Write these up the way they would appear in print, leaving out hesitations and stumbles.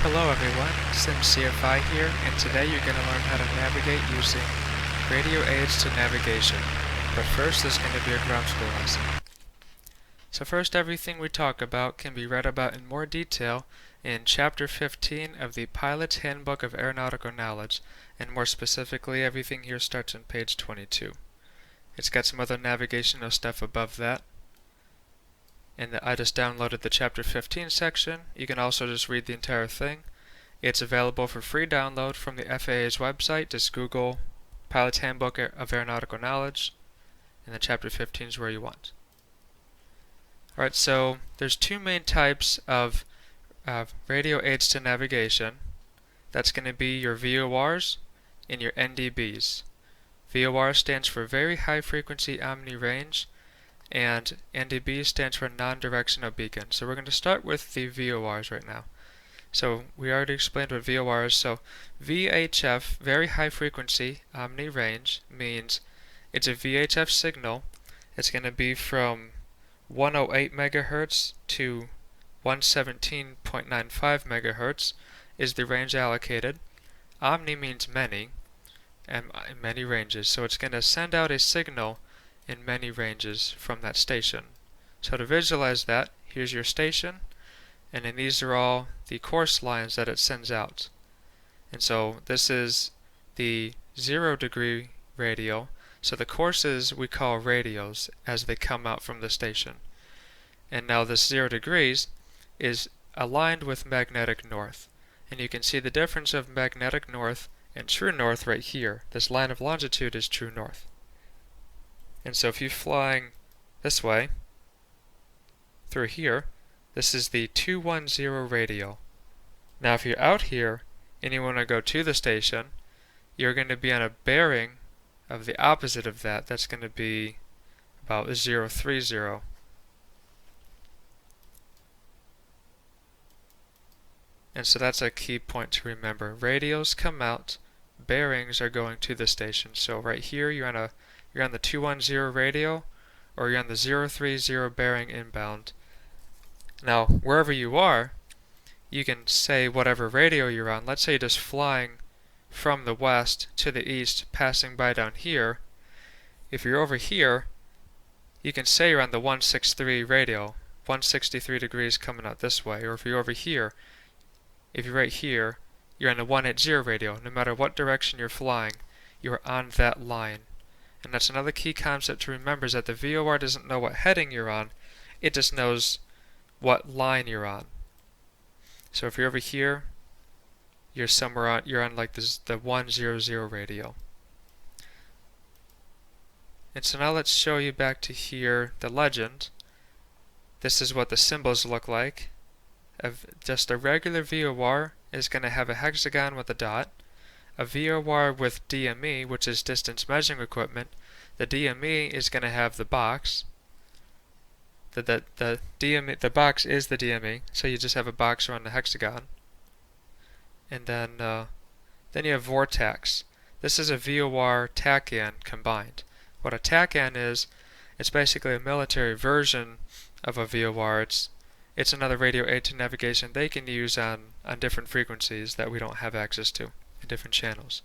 Hello everyone, SimCFI here, and today you're going to learn how to navigate using radio aids to navigation. But first, there's going to be a ground school lesson. So first, everything we talk about can be read about in more detail in Chapter 15 of the Pilot's Handbook of Aeronautical Knowledge, and more specifically, everything here starts on page 22. It's got some other navigational stuff above that. And I just downloaded the Chapter 15 section. You can also just read the entire thing. It's available for free download from the FAA's website. Just Google Pilot's Handbook of Aeronautical Knowledge, and then Chapter 15 is where you want. Alright, so there's two main types of radio aids to navigation. That's going to be your VORs and your NDBs. VOR stands for Very High Frequency Omni Range, and NDB stands for Non-Directional Beacon. So we're going to start with the VORs right now. So we already explained what VOR is. So VHF, Very High Frequency Omni Range, means it's a VHF signal. It's going to be from 108 megahertz to 117.95 megahertz is the range allocated. Omni means many, and many ranges. So it's going to send out a signal in many ranges from that station. So to visualize that, here's your station, and then these are all the course lines that it sends out. And so this is the 0 degree radial. So the courses we call radials as they come out from the station. And now this 0 degrees is aligned with magnetic north. And you can see the difference of magnetic north and true north right here. This line of longitude is true north. And so if you're flying this way, through here, this is the 210 radial. Now if you're out here and you want to go to the station, you're going to be on a bearing of the opposite of that. That's going to be about 030. And so that's a key point to remember. Radials come out, bearings are going to the station. So right here you're on the 210 radial, or you're on the 030 bearing inbound. Now, wherever you are, you can say whatever radio you're on. Let's say you're just flying from the west to the east, passing by down here. If you're over here, you can say you're on the 163 radial, 163 degrees coming out this way. Or if you're over here, if you're right here, you're on the 180 radial. No matter what direction you're flying, you're on that line. And that's another key concept to remember, is that the VOR doesn't know what heading you're on, it just knows what line you're on. So if you're over here, you're on like this, the 100 radial. And so now let's show you back to here the legend. This is what the symbols look like. Just a regular VOR is going to have a hexagon with a dot. A VOR with DME, which is distance measuring equipment, the DME is going to have the box. The box is the DME, so you just have a box around the hexagon. And then you have vortex. This is a VOR TACAN combined. What a TACAN is, it's basically a military version of a VOR. It's another radio aid to navigation they can use on different frequencies that we don't have access to in different channels.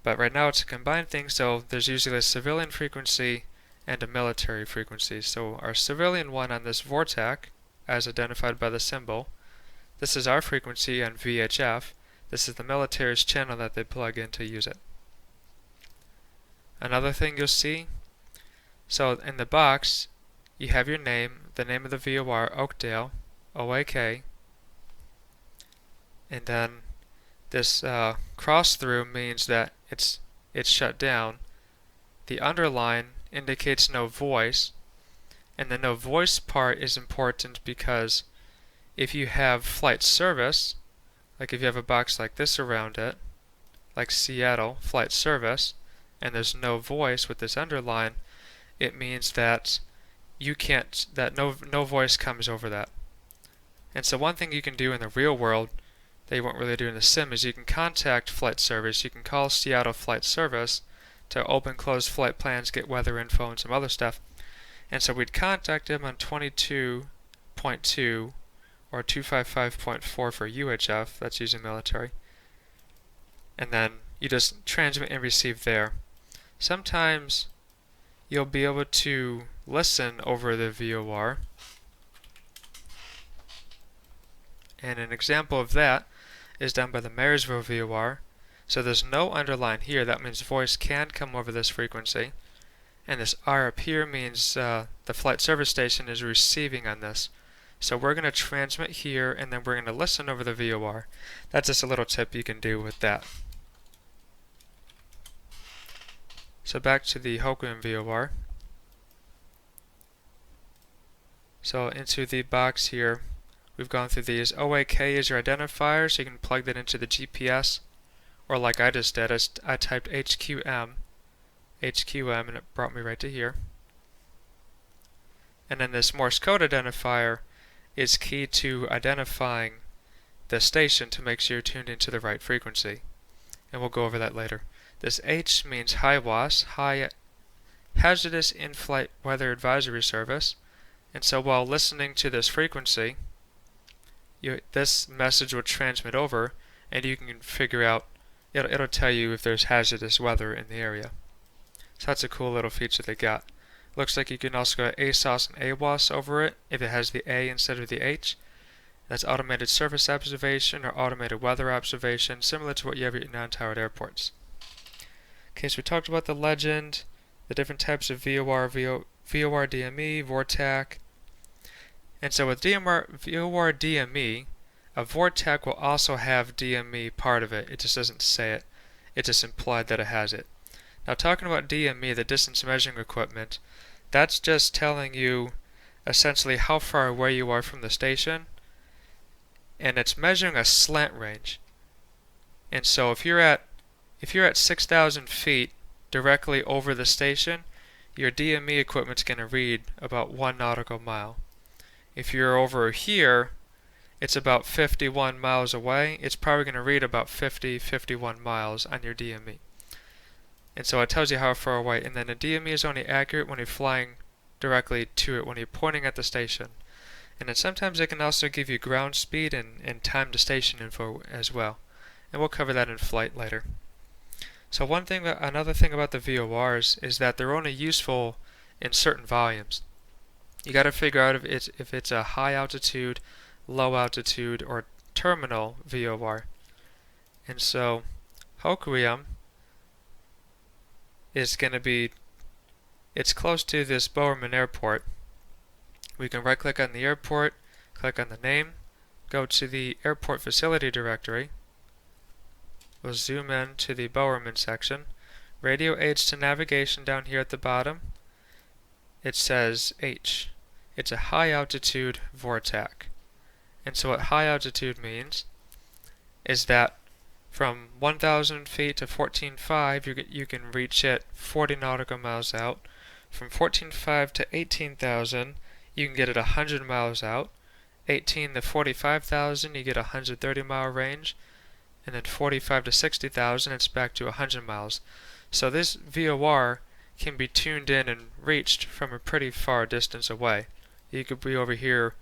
But right now it's a combined thing, so there's usually a civilian frequency and a military frequency. So our civilian one on this VORTAC, as identified by the symbol, this is our frequency on VHF. This is the military's channel that they plug in to use it. Another thing you'll see, so in the box you have your name, the name of the VOR, Oakdale, OAK, and then this cross through means that it's shut down. The underline indicates no voice, and the no voice part is important because if you have flight service, like if you have a box like this around it, like Seattle flight service, and there's no voice with this underline, it means that no voice comes over that. And so one thing you can do in the real world that you won't really do in the sim is you can contact flight service. You can call Seattle flight service to open close flight plans, get weather info, and some other stuff. And so we'd contact them on 22.2 or 255.4 for UHF, that's using military. And then you just transmit and receive there. Sometimes you'll be able to listen over the VOR. And an example of that is done by the Marysville VOR. So there's no underline here, that means voice can come over this frequency. And this R up here means the flight service station is receiving on this. So we're going to transmit here, and then we're going to listen over the VOR. That's just a little tip you can do with that. So back to the Hoquiam VOR. So into the box here, we've gone through these. OAK is your identifier, so you can plug that into the GPS. Or like I just did, I typed HQM, and it brought me right to here. And then this Morse code identifier is key to identifying the station to make sure you're tuned into the right frequency. And we'll go over that later. This H means high WAS, high hazardous in-flight weather advisory service. And so while listening to this frequency, this message will transmit over, and you can figure out, it'll tell you if there's hazardous weather in the area. So that's a cool little feature they got. Looks like you can also go ASOS and AWOS over it if it has the A instead of the H. That's automated surface observation or automated weather observation, similar to what you have at your non-towered airports. Okay, so we talked about the legend, the different types of VOR, VOR DME, VOR-TAC. And so with VOR DME, a VOR-TAC will also have DME part of it. It just doesn't say it. It's just implied that it has it. Now talking about DME, the distance measuring equipment, that's just telling you essentially how far away you are from the station, and it's measuring a slant range. And so if you're at 6,000 feet directly over the station, your DME equipment's going to read about 1 nautical mile. If you're over here, it's about 51 miles away, it's probably going to read about 51 miles on your DME. And so it tells you how far away, and then the DME is only accurate when you're flying directly to it, when you're pointing at the station. And then sometimes it can also give you ground speed and time to station info as well. And we'll cover that in flight later. So another thing about the VORs is that they're only useful in certain volumes. You got to figure out if it's a high altitude, low altitude, or terminal VOR. And so Hoquiam is going to be, it's close to this Bowerman Airport. We can right click on the airport, click on the name, go to the airport facility directory. We'll zoom in to the Bowerman section. Radio aids to navigation down here at the bottom. It says H. It's a high altitude VOR-TAC. And so what high altitude means is that from 1,000 feet to 14,500 you can reach it 40 nautical miles out. From 14,500 to 18,000 you can get it 100 miles out. 18 to 45,000 you get a 130 mile range. And then 45 to 60,000 it's back to 100 miles. So this VOR can be tuned in and reached from a pretty far distance away. You could be over here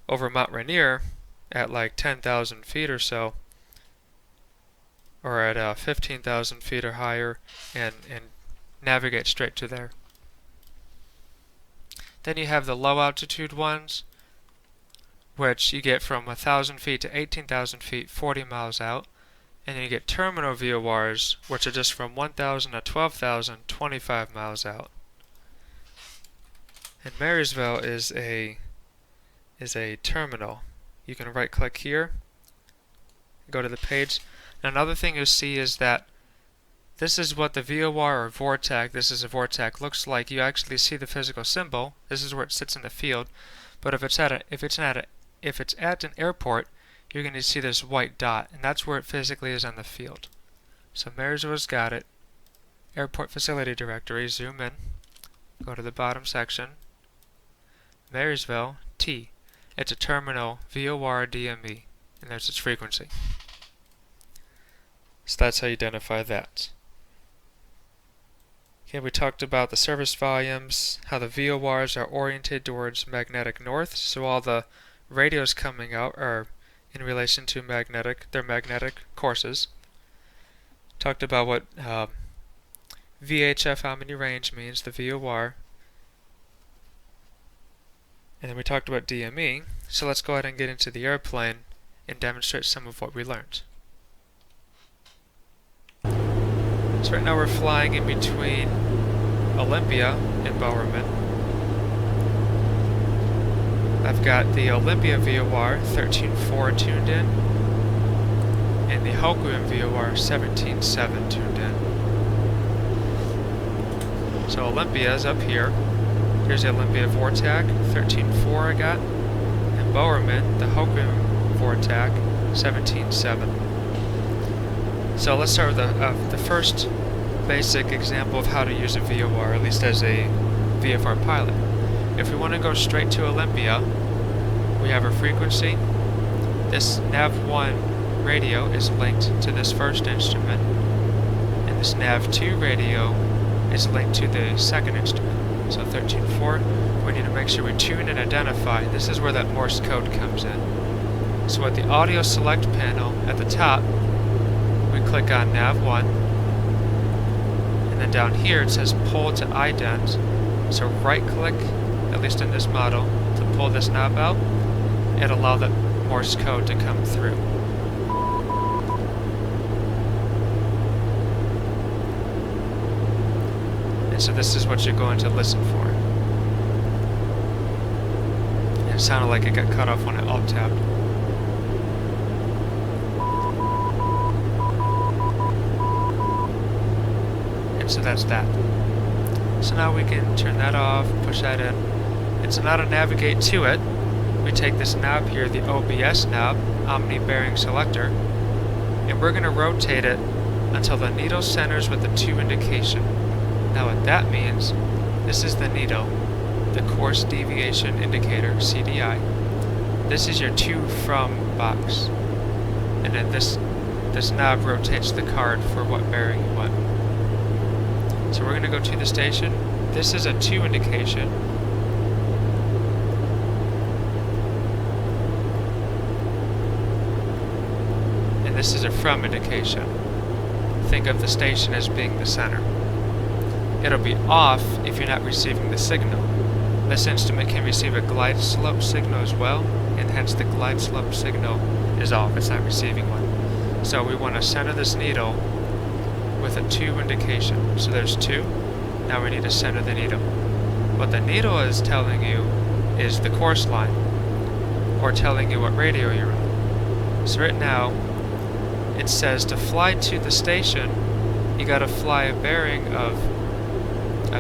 over Mount Rainier at like 10,000 feet or so, or at 15,000 feet or higher, and navigate straight to there. Then you have the low altitude ones, which you get from 1,000 feet to 18,000 feet, 40 miles out. And then you get terminal VORs, which are just from 1,000 to 12,000, 25 miles out. And Marysville is a terminal. You can right click here, go to the page. And another thing you'll see is that this is what the VOR or VOR-TAC, this is a VOR-TAC, looks like. You actually see the physical symbol. This is where it sits in the field. But if it's at an airport, you're going to see this white dot, and that's where it physically is on the field. So Marysville's got it. Airport facility directory, zoom in, go to the bottom section. Marysville, T. It's a terminal VOR DME, and there's its frequency. So that's how you identify that. Okay, we talked about the service volumes, how the VORs are oriented towards magnetic north, so all the radios coming out are in relation to their magnetic courses. Talked about what VHF omni range means, the VOR. And then we talked about DME, so let's go ahead and get into the airplane and demonstrate some of what we learned. So right now we're flying in between Olympia and Bowerman. I've got the Olympia VOR 13.4 tuned in, and the Hokum VOR 17.7 tuned in. So Olympia is up here. Here's the Olympia VOR-TAC 13.4 I got, and Bowerman, the Hokum VOR-TAC 17.7. So let's start with the first basic example of how to use a VOR, at least as a VFR pilot. If we want to go straight to Olympia, we have our frequency. This nav1 radio is linked to this first instrument, and this nav2 radio is linked to the second instrument. So 13.4, we need to make sure we tune and identify. This is where that Morse code comes in. So at the audio select panel at the top, we click on nav1, and then down here it says pull to ident. So right click, at least in this model, to pull this knob out and allow that Morse code to come through. And so this is what you're going to listen for. And it sounded like it got cut off when I alt-tabbed. And so that's that. So now we can turn that off, push that in. And so now to navigate to it, we take this knob here, the OBS knob, Omni Bearing Selector, and we're going to rotate it until the needle centers with the 2 indication. Now what that means, this is the needle, the course deviation indicator, CDI. This is your to from box. And then this knob rotates the card for what bearing you want. So we're going to go to the station. This is a to indication. And this is a from indication. Think of the station as being the center. It'll be off if you're not receiving the signal. This instrument can receive a glide slope signal as well, and hence the glide slope signal is off. It's not receiving one. So we want to center this needle with a to indication. So there's 2. Now we need to center the needle. What the needle is telling you is the course line, or telling you what radio you're on. So right now, it says to fly to the station, you gotta fly a bearing of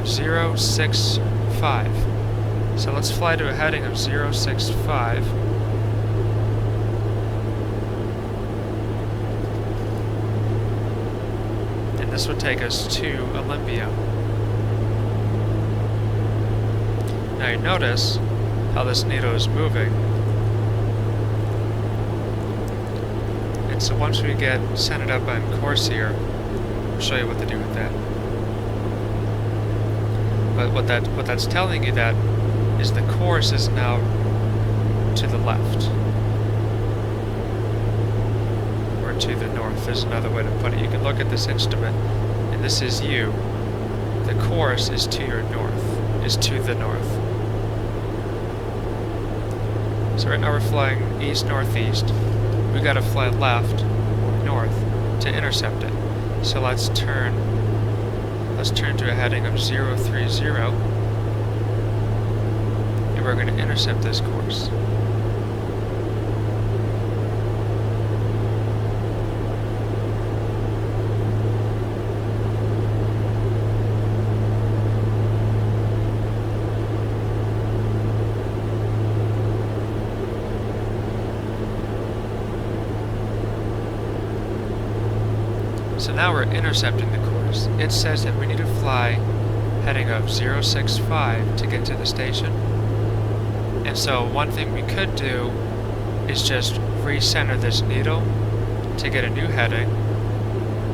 065. So let's fly to a heading of 065. And this would take us to Olympia. Now you notice how this needle is moving. And so once we get centered up on course here, I'll show you what to do with that. But what that's telling you that is the course is now to the left, or to the north. There's another way to put it. You can look at this instrument, and this is you. The course is to your north, is to the north. So right now we're flying east-northeast. We got to fly left or north to intercept it. So let's turn to a heading of 030, and we're going to intercept this course. So now we're intercepting the course. It says that we need to fly heading of 065 to get to the station. And so one thing we could do is just recenter this needle to get a new heading,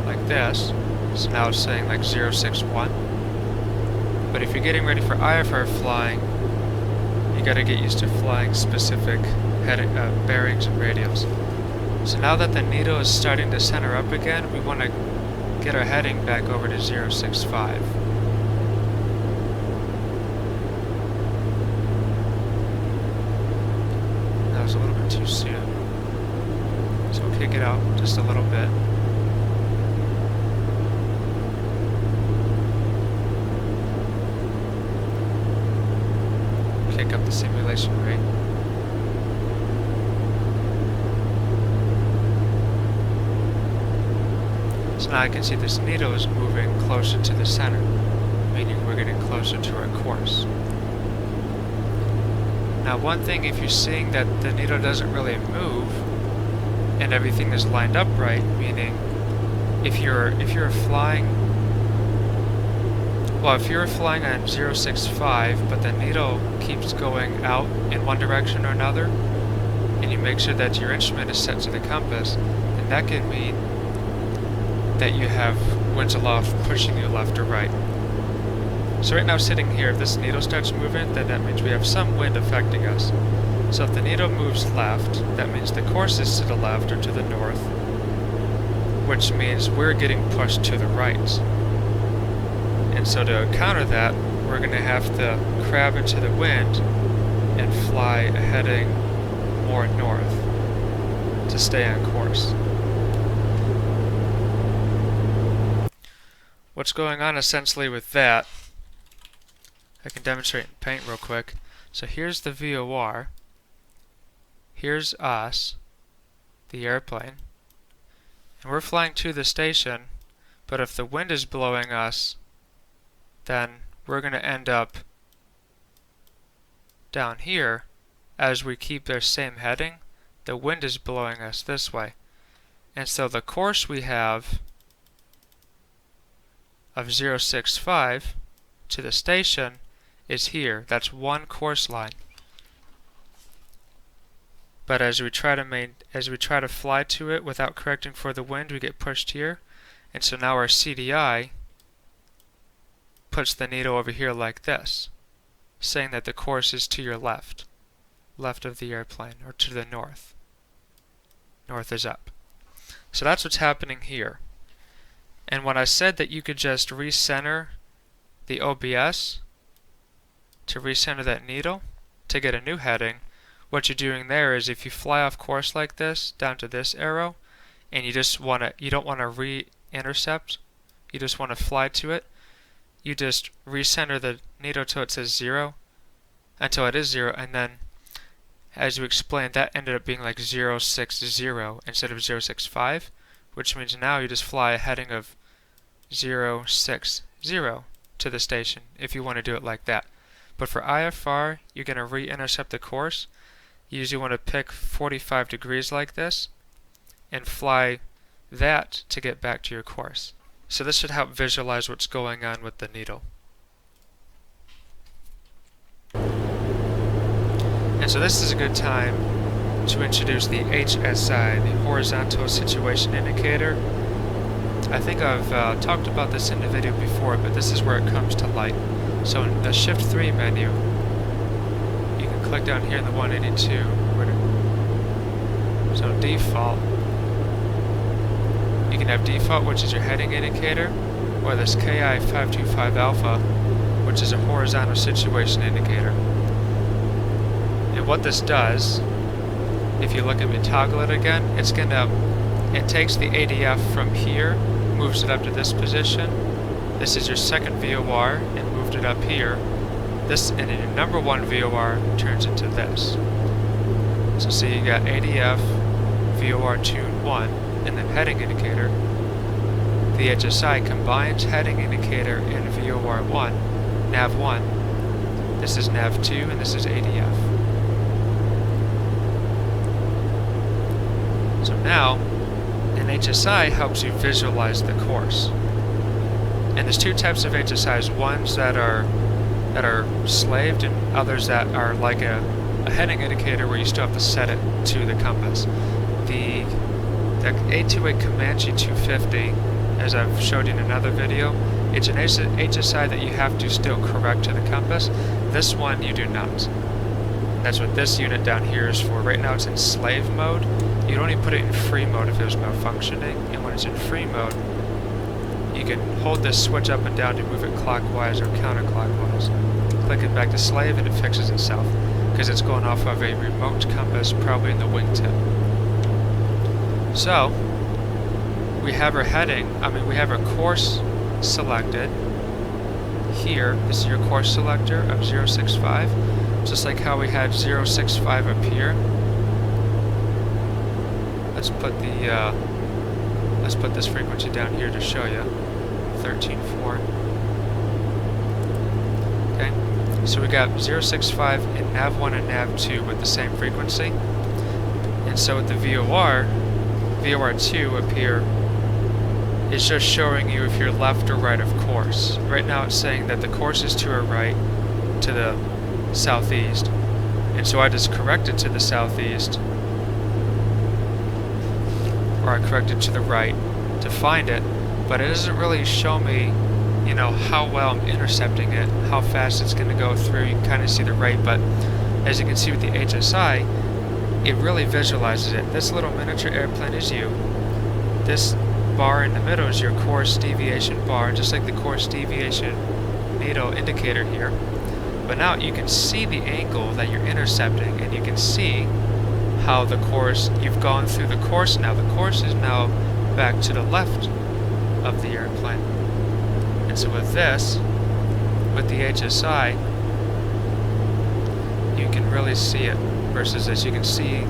like this. So now it's saying like 061. But if you're getting ready for IFR flying, you gotta get used to flying specific bearings and radials. So now that the needle is starting to center up again, we want to get our heading back over to 065. That was a little bit too soon. So we'll kick it out just a little bit. Kick up the simulation rate. So now I can see this needle is moving closer to the center, meaning we're getting closer to our course. Now one thing, if you're seeing that the needle doesn't really move and everything is lined up right, meaning if you're flying on 065 but the needle keeps going out in one direction or another, and you make sure that your instrument is set to the compass, then that can mean that you have winds aloft pushing you left or right. So right now, sitting here, if this needle starts moving, then that means we have some wind affecting us. So if the needle moves left, that means the course is to the left or to the north, which means we're getting pushed to the right. And so to counter that, we're going to have to crab into the wind and fly heading more north to stay on course. What's going on essentially with that, I can demonstrate in paint real quick. So here's the VOR, here's us, the airplane, and we're flying to the station, but if the wind is blowing us, then we're going to end up down here. As we keep their same heading, the wind is blowing us this way. And so the course we have of 065 to the station is here. That's one course line. But as we try to fly to it without correcting for the wind, we get pushed here. And so now our CDI puts the needle over here like this, saying that the course is to your left of the airplane, or to the north. North is up. So that's what's happening here. And when I said that you could just recenter the OBS to recenter that needle to get a new heading, what you're doing there is if you fly off course like this down to this arrow, and you don't want to re-intercept, you just want to fly to it, you just recenter the needle till it says 0, until it is 0, and then as you explained, that ended up being like 060 instead of 065, which means now you just fly a heading of 060 to the station if you want to do it like that. But for IFR, you're going to re-intercept the course. You usually want to pick 45 degrees like this and fly that to get back to your course. So this should help visualize what's going on with the needle. And so this is a good time to introduce the HSI, the Horizontal Situation Indicator. I think I've talked about this in the video before, but this is where it comes to light. So in the Shift 3 menu, you can click down here in the 182, so default. You can have default, which is your heading indicator, or this KI525 alpha, which is a horizontal situation indicator. And what this does, if you look at me toggle it again, it takes the ADF from here, moves it up to this position. This is your second VOR, and moved it up here. This, and then your number one VOR turns into this. So see, you got ADF, VOR tune 1, and then heading indicator. The HSI combines heading indicator and VOR 1, nav 1. This is nav 2, and this is ADF. So now, an HSI helps you visualize the course. And there's two types of HSIs, ones that are slaved and others that are like a heading indicator where you still have to set it to the compass. The A2A Comanche 250, as I've showed you in another video, it's an HSI that you have to still correct to the compass. This one you do not. That's what this unit down here is for. Right now it's in slave mode. You'd only put it in free mode if it was malfunctioning, and when it's in free mode, you can hold this switch up and down to move it clockwise or counterclockwise. Click it back to slave and it fixes itself, because it's going off of a remote compass, probably in the wingtip. So, we have our heading, we have our course selected. Here, this is your course selector of 065, just like how we had 065 up here. Let's put this frequency down here to show you. 13.4. Okay, so we got 065 in nav1 and nav2 with the same frequency. And so with the VOR, VOR2 up here is just showing you if you're left or right of course. Right now it's saying that the course is to our right, to the southeast. And so I just correct it to the southeast, or I correct it to the right to find it, but it doesn't really show me, how well I'm intercepting it, how fast it's going to go through. You can kind of see the rate, but as you can see with the HSI, it really visualizes it. This little miniature airplane is you. This bar in the middle is your course deviation bar, just like the course deviation needle indicator here. But now you can see the angle that you're intercepting, and you can see how the course, you've gone through the course now. The course is now back to the left of the airplane. And so with this, with the HSI, you can really see it, versus this. You can see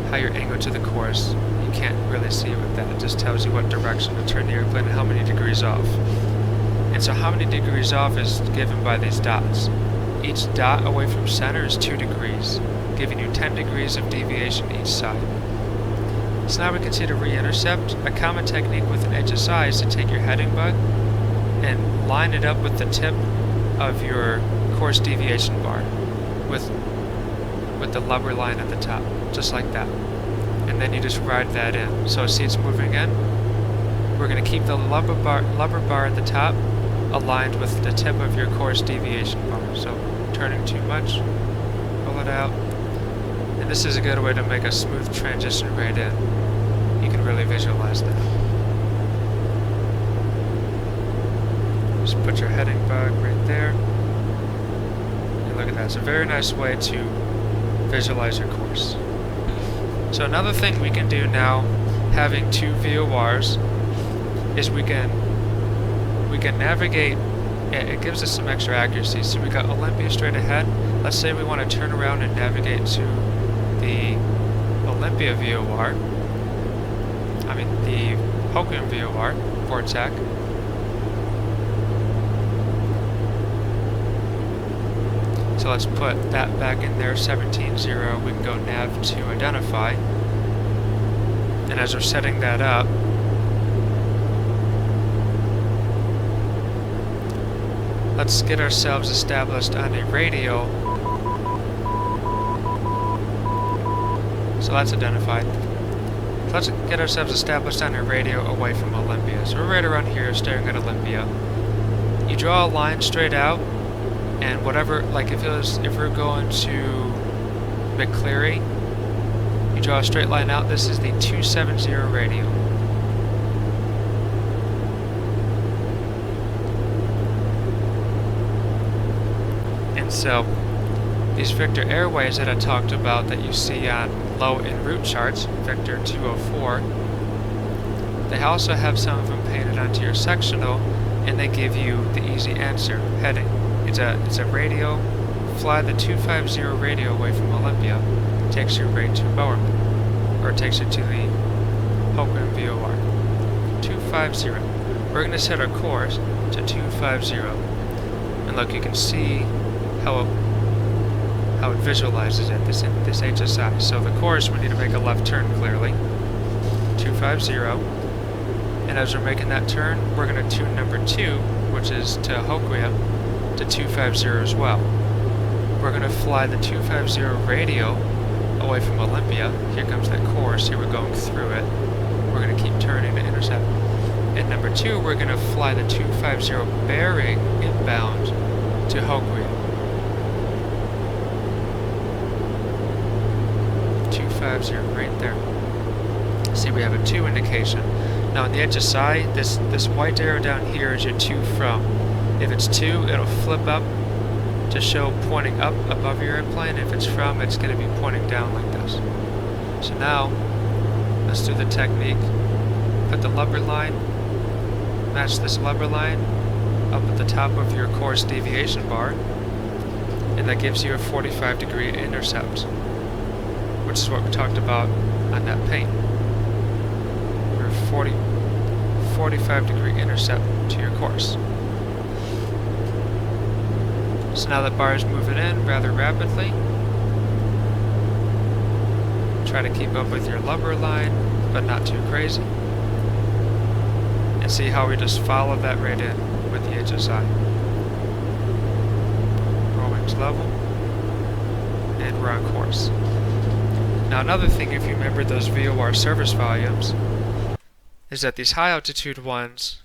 how you're angled to the course. You can't really see it with that. It just tells you what direction to turn the airplane and how many degrees off. And so how many degrees off is given by these dots. Each dot away from center is 2 degrees, giving you 10 degrees of deviation each side. So now we can see to re-intercept. A common technique with an HSI is to take your heading bug and line it up with the tip of your course deviation bar with the lubber line at the top, just like that. And then you just ride that in. So see it's moving in. We're going to keep the lubber bar at the top aligned with the tip of your course deviation bar. So turning too much, pull it out. And this is a good way to make a smooth transition right in. You can really visualize that. Just put your heading bug right there. And look at that. It's a very nice way to visualize your course. So another thing we can do now, having 2 VORs, is we can navigate. It gives us some extra accuracy. So we got Olympia straight ahead. Let's say we want to turn around and navigate to the Olympia VOR. The Hoquiam VOR, PHAK. So let's put that back in there, 17.0. We can go nav to identify. And as we're setting that up, let's get ourselves established on a radio. So that's identified. So let's get ourselves established on a radio away from Olympia. So we're right around here staring at Olympia. You draw a line straight out, and whatever, like if we're going to McCleary, you draw a straight line out. This is the 270 radio. And so these Victor Airways that I talked about that you see on low en route charts, Victor 204, they also have some of them painted onto your sectional, and they give you the easy answer heading. It's a radio. Fly the 250 radio away from Olympia. Takes you right to Bowerman, or takes you to the Hoquiam VOR. 250. We're going to set our course to 250. And look, you can see how it visualizes it, this HSI. So the course, we need to make a left turn clearly. 250. And as we're making that turn, we're going to tune number 2, which is to Hoquiam, to 250 as well. We're going to fly the 250 radio away from Olympia. Here comes that course. Here we're going through it. We're going to keep turning to intercept. And number 2, we're going to fly the 250 bearing inbound to Hoquiam. 250 right there. See, we have a 2 indication. Now on the HSI, this white arrow down here is your to from. If it's to, it'll flip up to show pointing up above your airplane. If it's from, it's going to be pointing down like this. So now, let's do the technique. Put the lubber line, match this lubber line up at the top of your course deviation bar, and that gives you a 45-degree intercept, which is what we talked about on that paint. Your 45-degree intercept to your course. So now that bar is moving in rather rapidly. Try to keep up with your lubber line, but not too crazy. And see how we just follow that right in with the HSI. Roll wings level, and we're on course. Now another thing, if you remember those VOR service volumes, is that these high altitude ones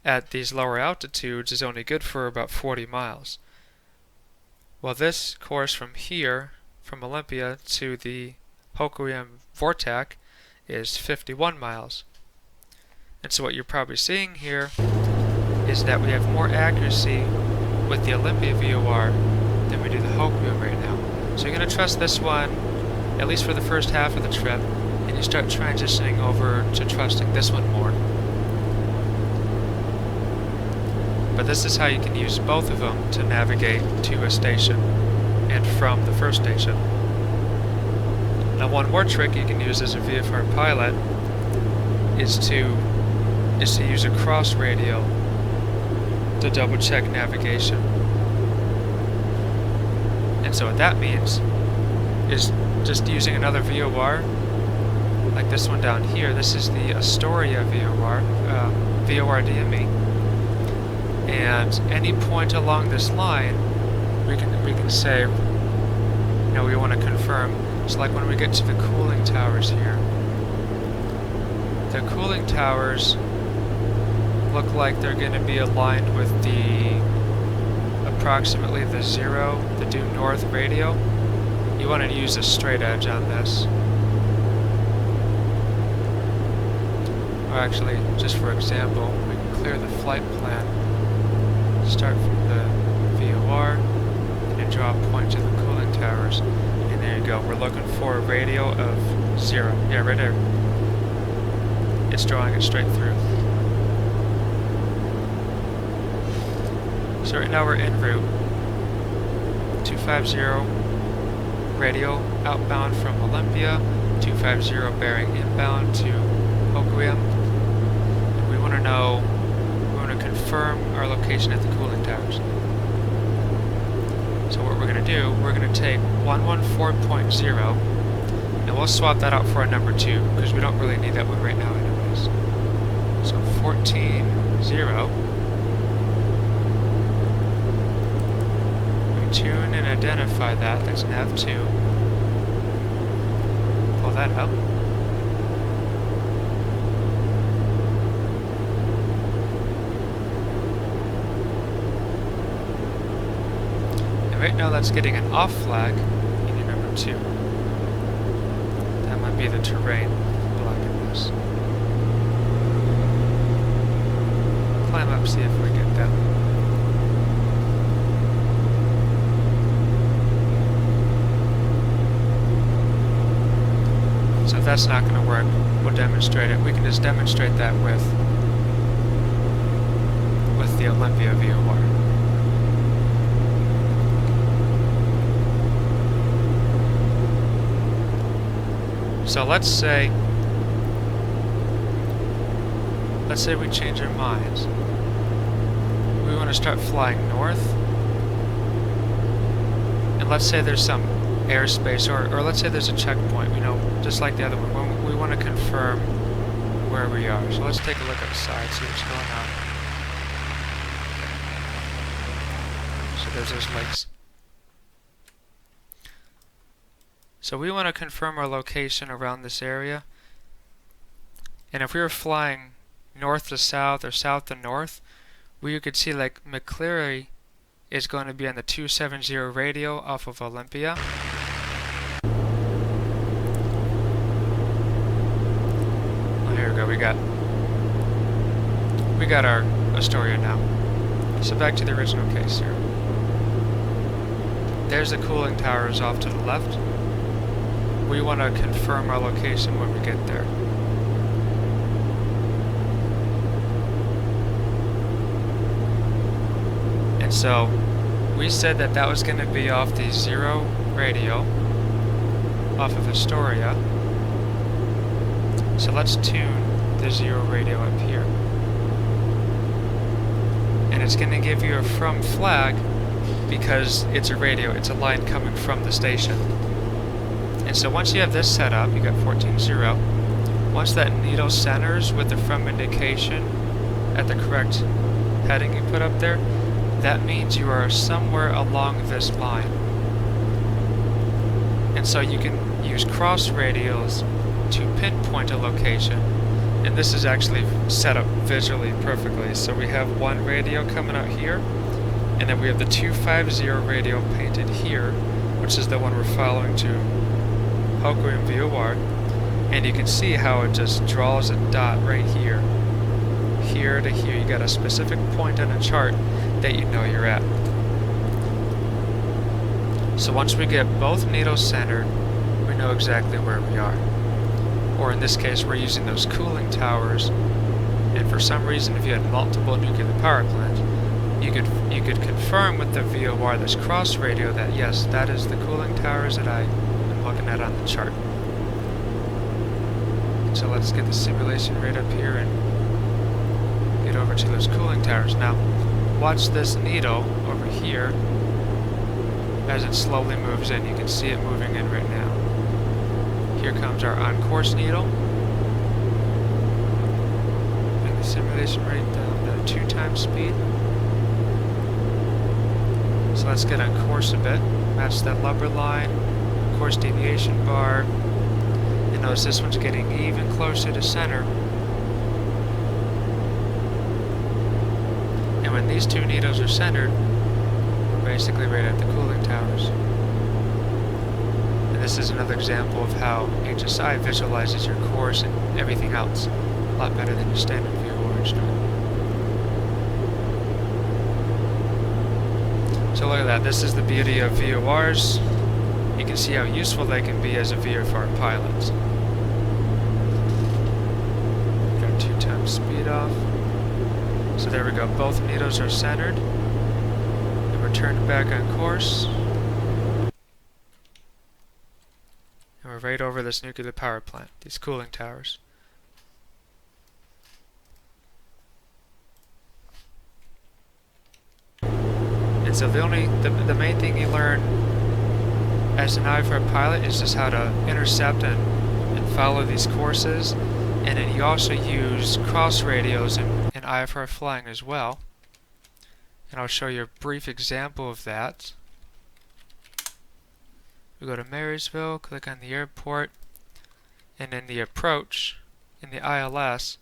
at these lower altitudes is only good for about 40 miles. Well, this course from here, from Olympia to the Hokuam VOR is 51 miles. And so what you're probably seeing here is that we have more accuracy with the Olympia VOR than we do the Hokuam right now. So you're going to trust this one, at least for the first half of the trip, and you start transitioning over to trusting this one more. But this is how you can use both of them to navigate to a station and from the first station. Now one more trick you can use as a VFR pilot is to use a cross radial to double check navigation. And so what that means is just using another VOR, like this one down here. This is the Astoria VOR, VOR DME. And any point along this line, we can say, you know, we want to confirm. So like when we get to the cooling towers here, the cooling towers look like they're going to be aligned with the approximately the 0, the due north radio. You want to use a straight edge on this. Or actually, just for example, we can clear the flight plan. Start from the VOR and draw a point to the cooling towers. And there you go. We're looking for a radio of 0. Yeah, right there. It's drawing it straight through. So right now we're en route. 250 radio outbound from Olympia. 250 bearing inbound to Hokuam. And we want to know, we want to confirm our location at the cooling towers. So what we're going to do, we're going to take 114.0 and we'll swap that out for a number 2 because we don't really need that one right now anyways. So 14.0. We tune and identify that, that's nav 2. Pull that up. Right now that's getting an off flag in your number 2. That might be the terrain blocking this. Climb up, see if we get that. So if that's not going to work, we'll demonstrate it. We can just demonstrate that with the Olympia VOR. So let's say we change our minds. We want to start flying north. And let's say there's some airspace, or let's say there's a checkpoint, you know, just like the other one. We want to confirm where we are. So let's take a look outside, see what's going on. So there's those lakes. So we want to confirm our location around this area. And if we were flying north to south or south to north, we could see like McCleary is going to be on the 270 radio off of Olympia. we got our Astoria now. So back to the original case here. There's the cooling towers off to the left. We want to confirm our location when we get there. And so we said that that was going to be off the 0 radio off of Astoria. So let's tune the 0 radio up here. And it's going to give you a from flag because it's a radio, it's a line coming from the station. And so once you have this set up, you got 14.0. Once that needle centers with the from indication at the correct heading you put up there, that means you are somewhere along this line. And so you can use cross radials to pinpoint a location. And this is actually set up visually perfectly. So we have one radio coming out here, and then we have the 250 radio painted here, which is the one we're following to Hoku and VOR. And you can see how it just draws a dot right here. Here to here, you got a specific point on a chart that you know you're at. So once we get both needles centered, we know exactly where we are. Or in this case, we're using those cooling towers, and for some reason, if you had multiple nuclear power plants, you could confirm with the VOR, this cross radio, that yes, that is the cooling towers that I am looking at on the chart. So let's get the simulation right up here and get over to those cooling towers. Now, watch this needle over here as it slowly moves in. You can see it moving in right now. Here comes our on-course needle. And the simulation rate down to 2 times speed. So let's get on course a bit. Match that lubber line, course deviation bar. And notice this one's getting even closer to center. And when these two needles are centered, we're basically right at the cooling towers. And this is another example of how HSI visualizes your course and everything else a lot better than your standard VOR instrument. So look at that, this is the beauty of VORs. You can see how useful they can be as a VFR pilot. Got 2 times speed off. So there we go, both needles are centered. And we're turned back on course. And we're right over this nuclear power plant, these cooling towers. And so the main thing you learn as an IFR pilot is just how to intercept and follow these courses. And then you also use cross radios in IFR flying as well. And I'll show you a brief example of that. We go to Marysville, click on the airport, and in the approach, in the ILS,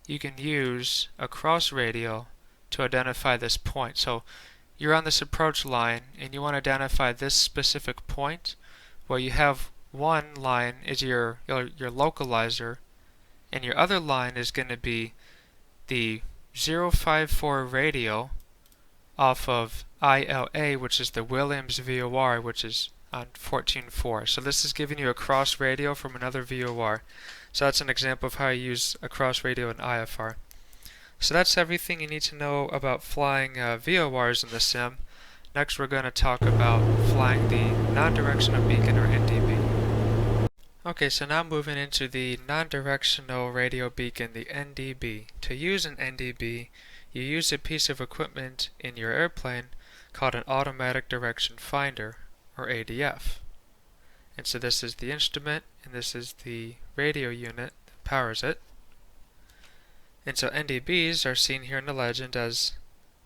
you can use a cross radio to identify this point. So you're on this approach line and you want to identify this specific point. Well, you have one line is your localizer, and your other line is going to be the 054 radio off of ILA, which is the Williams VOR, which is on 14.4. So this is giving you a cross radio from another VOR. So that's an example of how you use a cross radio in IFR. So that's everything you need to know about flying VORs in the sim. Next we're going to talk about flying the non-directional beacon, or NDB. Okay, so now moving into the non-directional radio beacon, the NDB. To use an NDB, you use a piece of equipment in your airplane called an automatic direction finder, or ADF. And so this is the instrument, and this is the radio unit that powers it. And so NDBs are seen here in the legend as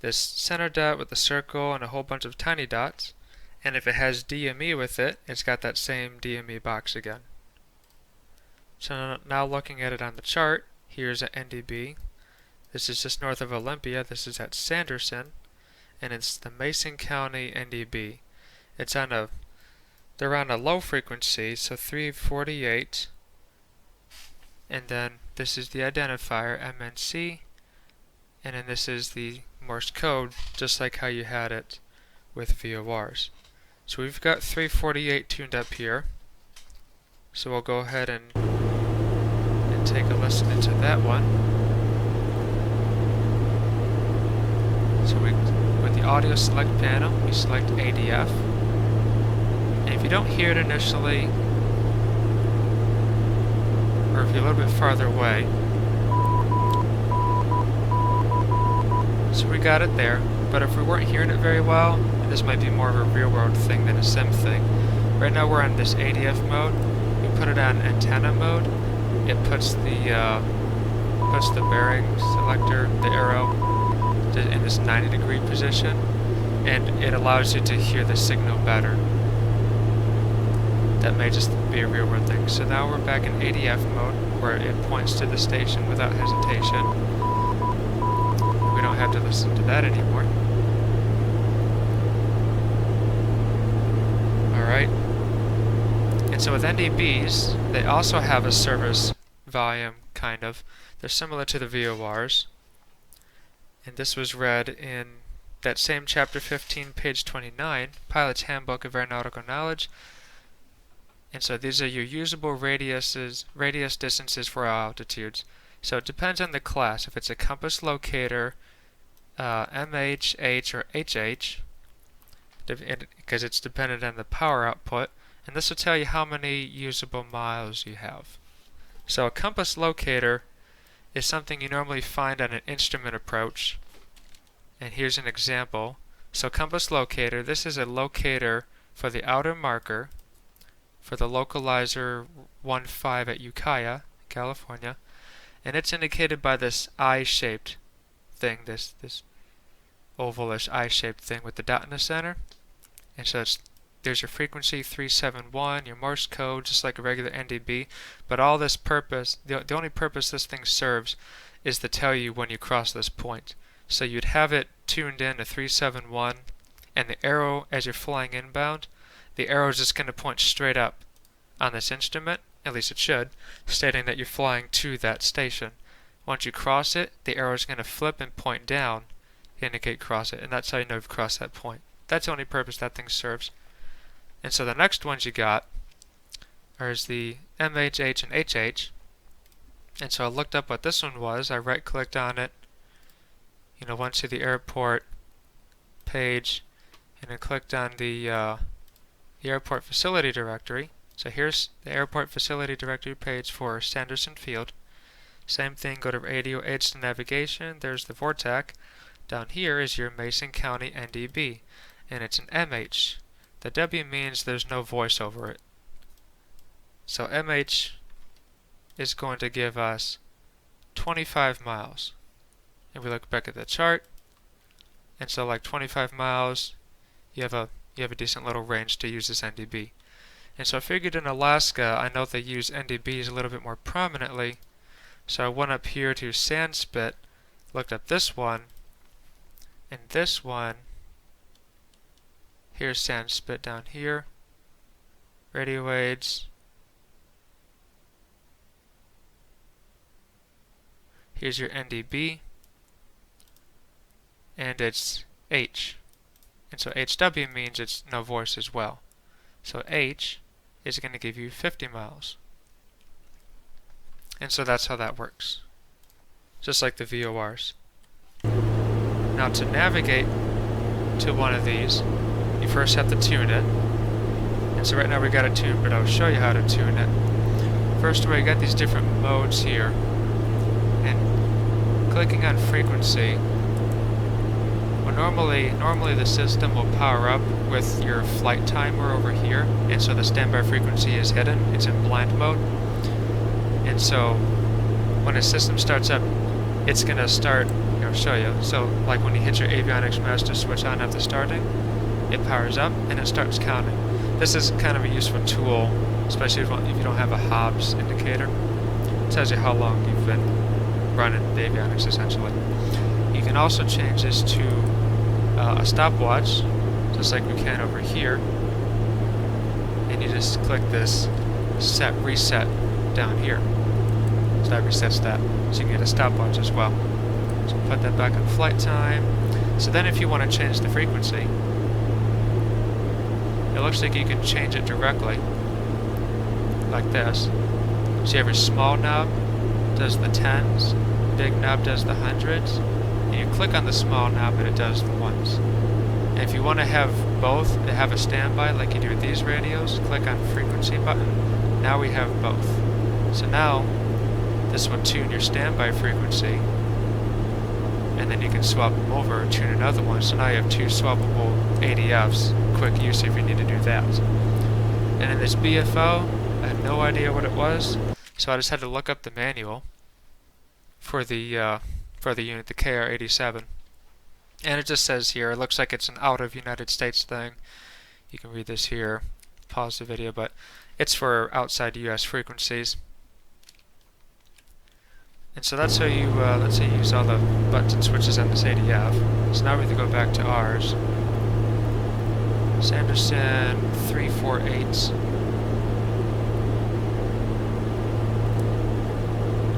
this center dot with a circle and a whole bunch of tiny dots. And if it has DME with it, it's got that same DME box again. So now looking at it on the chart, here's an NDB. This is just north of Olympia. This is at Sanderson, and it's the Mason County NDB. They're on a low frequency, so 348 and then this is the identifier MNC, and then this is the Morse code, just like how you had it with VORs. So we've got 348 tuned up here. So we'll go ahead and take a listen into that one. So with the audio select panel, we select ADF. And if you don't hear it initially, or if you're a little bit farther away, so we got it there. But if we weren't hearing it very well, this might be more of a real world thing than a sim thing. Right now we're on this ADF mode. We put it on antenna mode. It puts the bearing selector, the arrow, in this 90-degree position, and it allows you to hear the signal better. That may just be a real world thing. So now we're back in ADF mode, where it points to the station without hesitation. We don't have to listen to that anymore. Alright. And so with NDBs, they also have a service volume, kind of. They're similar to the VORs. And this was read in that same chapter 15, page 29, Pilot's Handbook of Aeronautical Knowledge. And so these are your usable radius distances for all altitudes. So it depends on the class. If it's a compass locator, MH, H, or HH, because it's dependent on the power output, and this will tell you how many usable miles you have. So a compass locator is something you normally find on an instrument approach, and here's an example. So compass locator, this is a locator for the outer marker for the localizer 15 at Ukiah, California, and it's indicated by this eye-shaped thing, this ovalish eye-shaped thing with the dot in the center. And so there's your frequency 371, your Morse code, just like a regular NDB, but all this purpose, the only purpose this thing serves is to tell you when you cross this point. So you'd have it tuned in to 371, and the arrow, as you're flying inbound, the arrow is just going to point straight up on this instrument, at least it should, stating that you're flying to that station. Once you cross it, the arrow is going to flip and point down to indicate cross it, and that's how you know you've crossed that point. That's the only purpose that thing serves. And so the next ones you got is the MH, H, and HH. And so I looked up what this one was. I right-clicked on it, went to the airport page, and then clicked on the airport facility directory. So here's the airport facility directory page for Sanderson Field. Same thing, go to radio aids to navigation. There's the VOR. Down here is your Mason County NDB, and it's an MH. The W means there's no voice over it. So MH is going to give us 25 miles. And we look back at the chart, and so like 25 miles, you have a decent little range to use this NDB. And so I figured in Alaska, I know they use NDBs a little bit more prominently, so I went up here to Sandspit, looked up this one, and this one, here's Sandspit down here, radio aids, here's your NDB, and it's H. And so HW means it's no voice as well. So H is going to give you 50 miles. And so that's how that works. Just like the VORs. Now to navigate to one of these, you first have to tune it. And so right now we got it tuned, but I'll show you how to tune it. First of all, you got these different modes here. And clicking on frequency, normally the system will power up with your flight timer over here, and so the standby frequency is hidden. It's in blind mode. And so when the system starts up, it's going to start, show you. So like when you hit your avionics master switch on after starting, it powers up and it starts counting. This is kind of a useful tool, especially if you don't have a Hobbs indicator. It tells you how long you've been running the avionics essentially. You can also change this to a stopwatch, just like we can over here, and you just click this reset down here. So that resets that. So you can get a stopwatch as well. So put that back on flight time. So then if you want to change the frequency, it looks like you can change it directly, like this. So you have your small knob, does the 10s, big knob does the 100s, and you click on the small knob and it does the 1s. And if you want to have both, to have a standby like you do with these radios, click on frequency button. Now we have both. So now, this will tune your standby frequency, and then you can swap them over and tune another one. So now you have 2 swappable ADFs, quick use if you need to do that. And in this BFO, I have no idea what it was, so I just had to look up the manual for the unit, the KR87. And it just says here, it looks like it's an out of United States thing. You can read this here, pause the video, but it's for outside US frequencies. And so that's how you, let's say you use all the buttons and switches on this ADF. So now we have to go back to ours. Sanderson 348.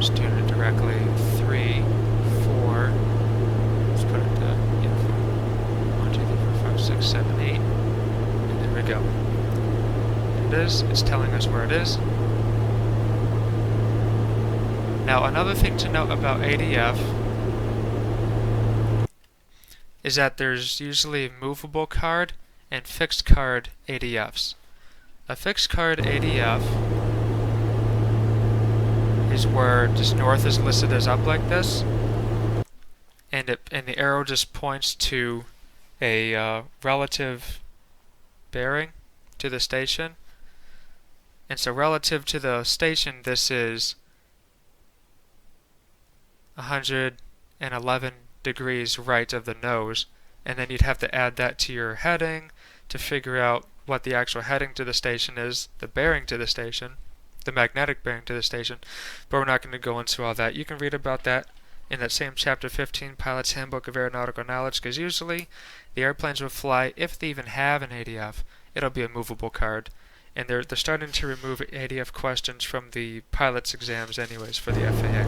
Just tune it directly. 3, 4. Let's put it to 1, 2, 3, 4, 5, 6, 7, 8. And there we go. There it is. It's telling us where it is. Now another thing to note about ADF is that there's usually movable card and fixed card ADFs. A fixed card ADF is where just north is listed as up like this, and the arrow just points to a relative bearing to the station. And so relative to the station, this is 111 degrees right of the nose, and then you'd have to add that to your heading to figure out what the actual heading to the station is, the bearing to the station, the magnetic bearing to the station, but we're not going to go into all that. You can read about that in that same chapter 15, Pilot's Handbook of Aeronautical Knowledge, because usually the airplanes will fly, if they even have an ADF, it'll be a movable card. And they're starting to remove ADF questions from the pilot's exams anyways for the FAA.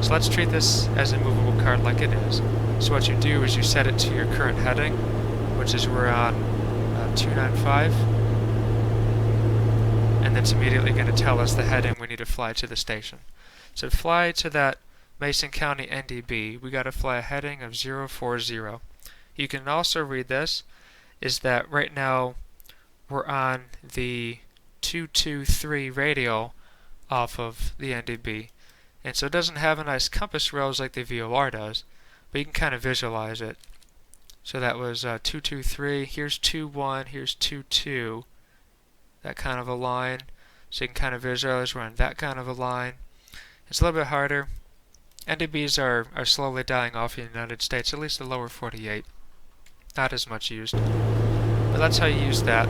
So let's treat this as a movable card like it is. So what you do is you set it to your current heading, which is we're on 295, and that's immediately going to tell us the heading we need to fly to the station. So to fly to that Mason County NDB, we got to fly a heading of 040. You can also read this, is that right now we're on the 223 radial off of the NDB. And so it doesn't have a nice compass rails like the VOR does, but you can kind of visualize it. So that was 223, here's 21, here's 22, that kind of a line. So you can kind of visualize we're on that kind of a line. It's a little bit harder. NDBs are slowly dying off in the United States, at least the lower 48. Not as much used. But that's how you use that.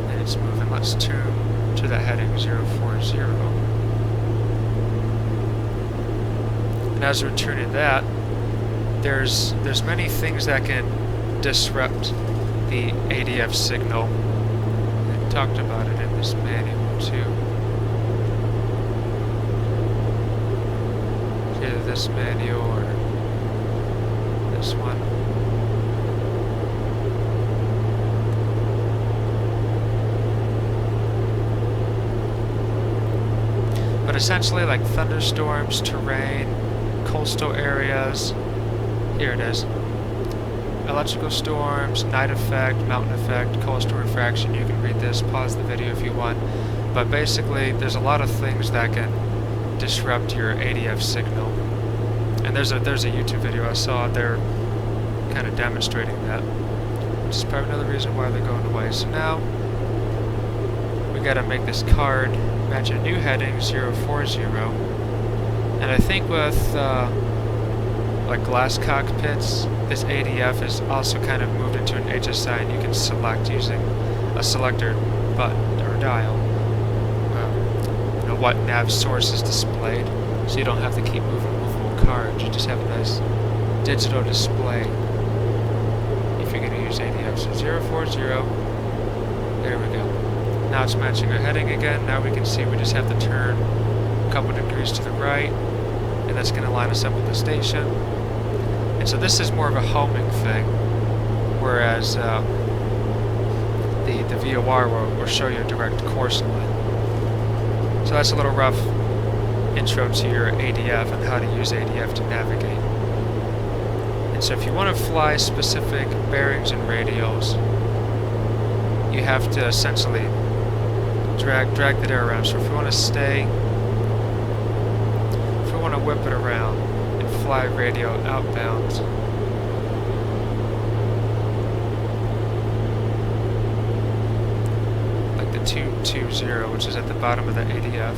And it's moving. Let's tune to that heading 040. And as we're tuning that, there's many things that can disrupt the ADF signal. I talked about it in this manual too. Either this manual or this one. But essentially, like thunderstorms, terrain, coastal areas, here it is. Electrical storms, night effect, mountain effect, coastal refraction. You can read this, pause the video if you want. But basically, there's a lot of things that can disrupt your ADF signal. And there's a YouTube video I saw there kind of demonstrating that, which is probably another reason why they're going away. So now we got to make this card match a new heading 040. And I think with like glass cockpits, this ADF is also kind of moved into an HSI, and you can select using a selector button or dial what nav source is displayed, so you don't have to keep moving movable cards. You just have a nice digital display if you're going to use ADF. So 040, there we go. Now it's matching our heading again. Now we can see we just have to turn a couple degrees to the right, and that's going to line us up with the station. And so this is more of a homing thing, whereas the VOR will show you a direct course line. So that's a little rough intro to your ADF and how to use ADF to navigate. And so if you want to fly specific bearings and radials, you have to essentially drag the air around. So if you want to whip it around and fly radial outbound, like the 220, which is at the bottom of the ADF.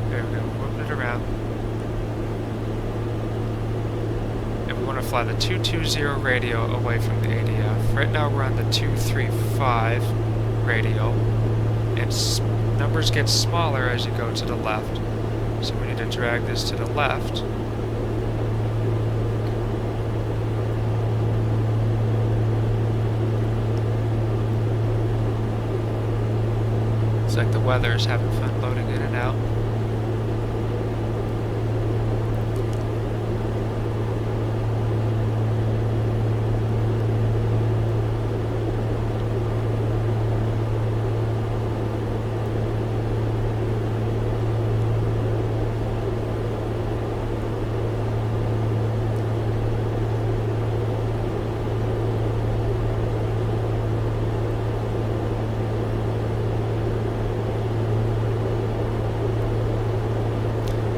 There we go, whipping it around. And we want to fly the 220 radial away from the ADF. Right now we're on the 235 radial, and numbers get smaller as you go to the left. So we need to drag this to the left. It's like the weather is having fun loading in and out.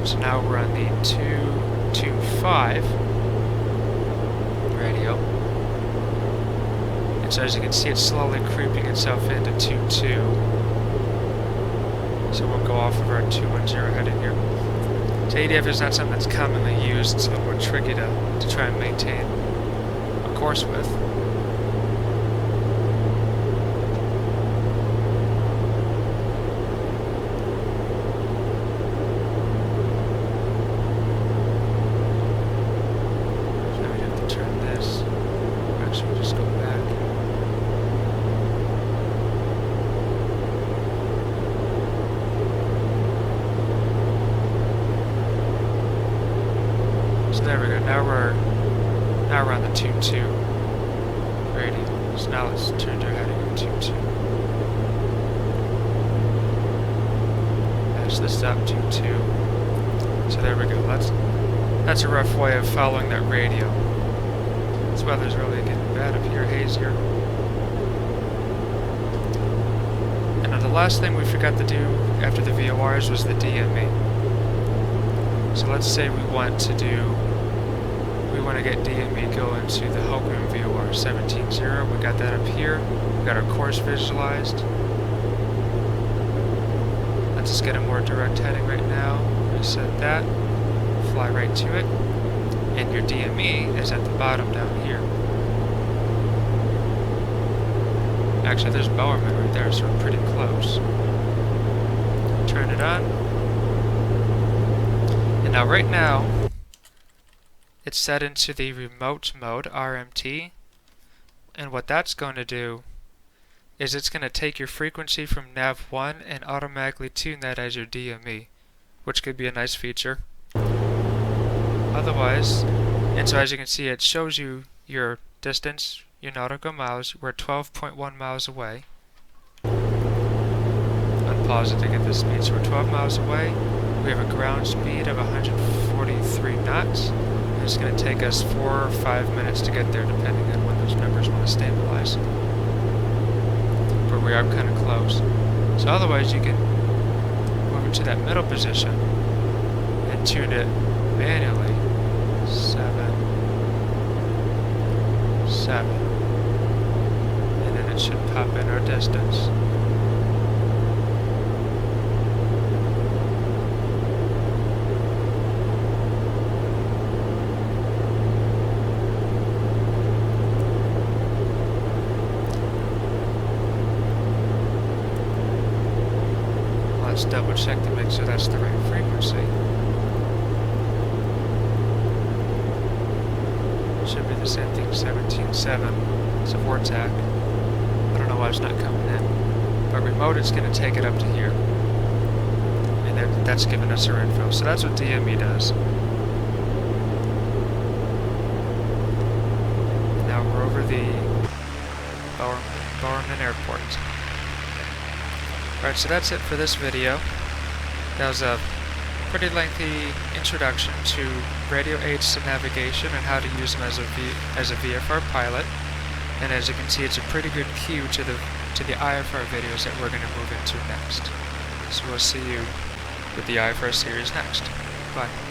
So now we're on the 225 radio. And so as you can see, it's slowly creeping itself into 22. So we'll go off of our 210 heading here. So ADF is not something that's commonly used. It's a little more tricky to try and maintain a course with. There we go. Now we're on the 22 radial. So now let's turn our heading to 22. Match this up 22. So there we go. That's a rough way of following that radio. This weather's really getting bad up here, hazier. And then the last thing we forgot to do after the VORs was the DME. So let's say we want to get DME going to the Hokum VOR 17.0. We got that up here. We got our course visualized. Let's just get a more direct heading right now. Reset that. Fly right to it. And your DME is at the bottom down here. Actually, there's Bowerman right there, so we're pretty close. Turn it on. And now right now, it's set into the remote mode, RMT, and what that's going to do is it's going to take your frequency from nav1 and automatically tune that as your DME, which could be a nice feature. Otherwise, and so as you can see, it shows you your distance, your nautical miles. We're 12.1 miles away. Unpause it to get the speed. So we're 12 miles away. We have a ground speed of 143 knots. It's going to take us 4 or 5 minutes to get there, depending on when those numbers want to stabilize. But we are kind of close. So otherwise, you can move it to that middle position and tune it manually. 7, 7. And then it should pop in our distance. Let's double check to make sure that's the right frequency. should be the same thing, 17.7. It's a VOR tag. I don't know why it's not coming in. But remote is going to take it up to here. And that's giving us our info. So that's what DME does. Now we're over the Bowerman Airport. Alright, so that's it for this video. That was a pretty lengthy introduction to radio aids to navigation and how to use them as a VFR pilot. And as you can see, it's a pretty good cue to the IFR videos that we're going to move into next. So we'll see you with the IFR series next. Bye.